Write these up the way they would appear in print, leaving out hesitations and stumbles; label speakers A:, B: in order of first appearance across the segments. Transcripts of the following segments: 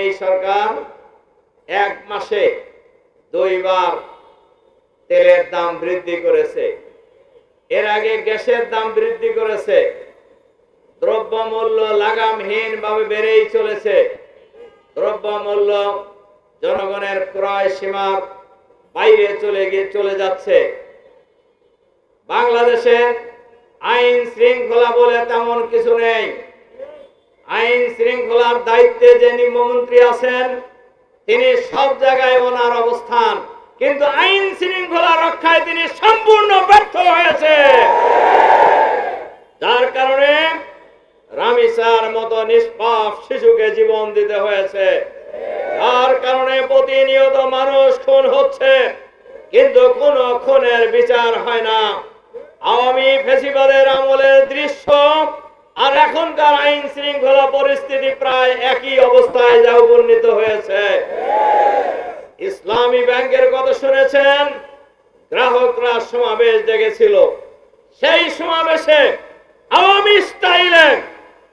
A: এই সরকার এক মাসে 2 বার তেলের দাম বৃদ্ধি করেছে। এর আগে গ্যাসের দাম বৃদ্ধি করেছে। দ্রব্যমূল্য লাগামহীন ভাবে বেড়েই চলেছে। দ্রব্যমূল্য জনগণের ক্রয় সীমার বাইরে চলে যাচ্ছে। বাংলাদেশে আইন শৃঙ্খলা বলে তেমন কিছু নেই। আইন শৃঙ্খলার দায়িত্বে যে নিম্নমন্ত্রী আছেন তিনি সব জায়গায় ওনার অবস্থান, কিন্তু আইন শৃঙ্খলা রক্ষায় তিনি সম্পূর্ণ ব্যর্থ হয়েছে। যার কারণে রামিসার মতো নিষ্পাপ শিশুকে জীবন দিতে হয়েছে। যার কারণে প্রতিনিয়ত মানুষ খুন হচ্ছে, কিন্তু কোন খুনের বিচার হয় না। আওয়ামী ফ্যাসিবাদের আমলের দৃশ্য আর এখনকার আইন শৃঙ্খলা পরিস্থিতি প্রায় একই অবস্থায় যা উপনীত হয়েছে। ইসলামী ব্যাংকের কথা শুনেছেন, গ্রাহকরা সমাবেশ ডেকেছিল। সেই সমাবেশে আওয়ামী স্টাইলে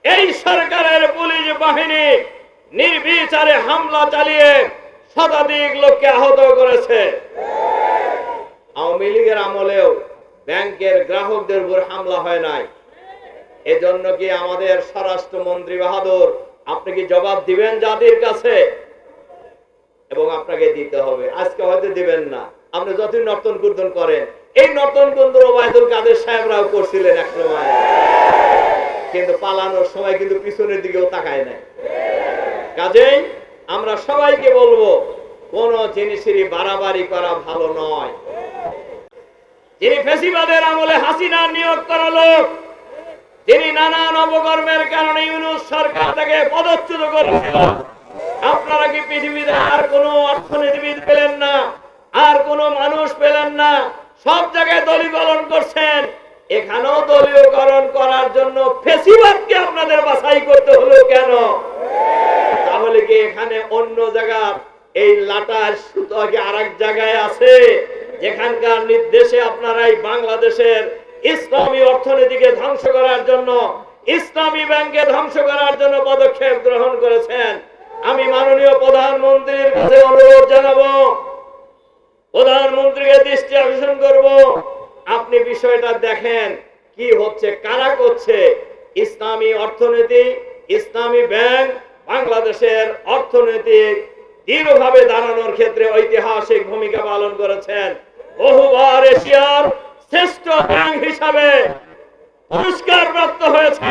A: এই সরকারের পুলিশ বাহিনী নির্বিচারে হামলা চালিয়ে শতাধিক লোককে আহত করেছে। আওয়ামী লীগের আমলেও ব্যাংকের গ্রাহকদের উপর হামলা হয় নাই। এজন্য কি আমাদের স্বরাষ্ট্রমন্ত্রী বাহাদুর আপনি কি জবাব দিবেন জাতির কাছে? এবং আপনাকে দিতে হবে। আজকে হয়তো দিবেন না, আপনি যতই নর্তন কুর্দন করেন, এই নর্তন কুর্দন ওবায়দুল কাদের সাহেবরাও করছিলেন এক সময়, কিন্তু পালানোর সময় কিন্তু পিছনের দিকেও তাকায় নাই। কাজেই আমরা সবাইকে বলবো কোন জিনিসেরই বাড়াবাড়ি করা ভালো নয়। যিনি ফ্যাসিবাদের আমলে হাসিনা নিয়োগ করা লোক, যিনি নানান অপকর্মের কারণে ইউনূস সরকার থেকে পদচ্যুত করেছিল, আপনারা কি পৃথিবীতে আর কোন অর্থনীতিবিদ পেলেন না, আর কোন মানুষ পেলেন না? সব জায়গায় দলীয়করণ করছেন। এখানেও দলীয়করণ করার জন্য ফ্যাসিবাদকে আপনাদের বাছাই করতে হলো কেন? তাহলে কি এখানে অন্য জায়গা এই লাটার সুতো কি আরেক জায়গায় আছে যেখানকার নির্দেশে আপনারা এই বাংলাদেশের ইসলামী অর্থনীতিকে ধ্বংস করার জন্য, ইসলামী ব্যাংকে ধ্বংস করার জন্য পদক্ষেপ গ্রহণ করেছেন? আমি মাননীয় প্রধানমন্ত্রীর কাছে অনুরোধ জানাবো, প্রধানমন্ত্রীকে দৃষ্টি আকর্ষণ করব, আপনি বিষয়টা দেখেন কি হচ্ছে, কারা করছে। ইসলামী অর্থনীতি, ইসলামী ব্যাংক বাংলাদেশের অর্থনৈতিক দৃঢ়ভাবে দাঁড়ানোর ক্ষেত্রে ঐতিহাসিক ভূমিকা পালন করেছেন। বহুবার এশিয়ার শ্রেষ্ঠ ব্যাংক হিসাবে পুরস্কার প্রাপ্ত হয়েছে।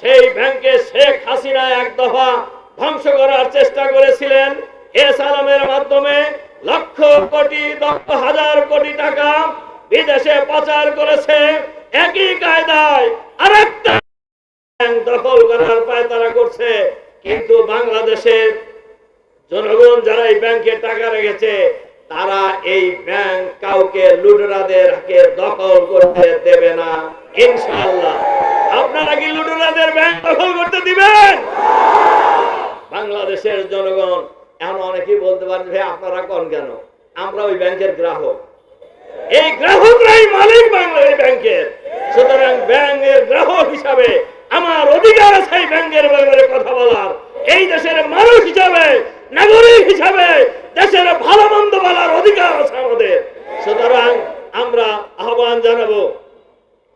A: সেই ব্যাংকে শেখ হাসিনা এক দফা ধ্বংস করার চেষ্টা করেছিলেন। এসালামের মাধ্যমে লক্ষ কোটি, হাজার কোটি টাকা বিদেশে পাচার করেছে। একই কায়দায় আরেকটা ব্যাংক দখল করার পায়তারা করছে। কিন্তু বাংলাদেশের জনগণ যারা এই ব্যাংকে টাকা রেখেছে, তারা এই ব্যাংক কাউকে লুটেরাদেরকে দখল করতে দেবে না ইনশাআল্লাহ। আপনারা কি লুটেরাদের ব্যাংক দখল করতে দিবেন? বাংলাদেশের জনগণ এখন অনেকেই বলতে পারেন, ভাই আপনারা কোন কেন? আমরা ওই ব্যাংকের গ্রাহক, এই গ্রাহকরাই মালিক বাংলাদেশ ব্যাংকের। সুতরাং ব্যাংকের গ্রাহক হিসাবে আমার অধিকার আছে এই ব্যাংকের ব্যাপারে কথা বলার। এই দেশের মানুষ হিসাবে, নাগরিক হিসাবে দেশের ভালো মন্দ বলার অধিকার আছে আমাদের। সুতরাং আমরা আহ্বান জানাবো,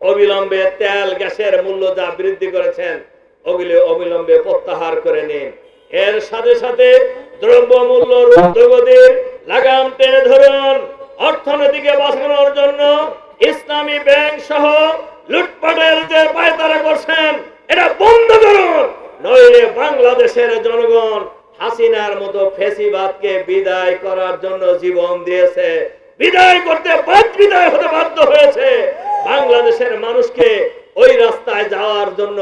A: অবিলম্বে তেল গ্যাসের মূল্য যা বৃদ্ধি করেছেন ওগুলি অবিলম্বে প্রত্যাহার করে নিন। এর সাথে সাথে দ্রব্যমূল্য ঊর্ধ্বগতির লাগাম টেনে ধরুন। অর্থনীতিকে বাঁচানোর জন্য ইসলামী ব্যাংক সহ লুটপাটের যে পায়তারা করছেন এটা বন্ধ করুন, নইলে বাংলাদেশের জনগণ হাসিনার মতো ফ্যাসিবাদকে বিদায় করার জন্য জীবন দিয়েছে, বিদায় করতে বিদায় হতে বাধ্য হয়েছে। বাংলাদেশের মানুষকে ওই রাস্তায় যাওয়ার জন্য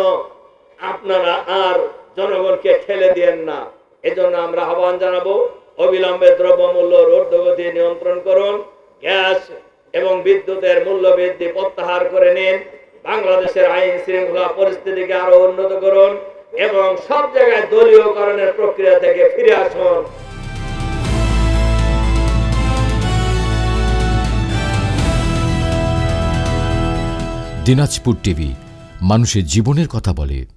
A: আপনারা আর জনগণকে ঠেলে দিয়েন না। এজন্য আমরা আহ্বান জানাবো, অবিলম্বে দ্রব্যমূল্য ঊর্ধ্বগতি নিয়ন্ত্রণ করুন, গ্যাস এবং বিদ্যুতের মূল্য বৃদ্ধি প্রত্যাহার করে নিন, বাংলাদেশের আইন শৃঙ্খলা পরিস্থিতিকে আরো উন্নত করুন এবং সব জায়গায় দলীয়করণের প্রক্রিয়া থেকে ফিরে আসুন।
B: দিনাজপুর টিভি, মানুষের জীবনের কথা বলে।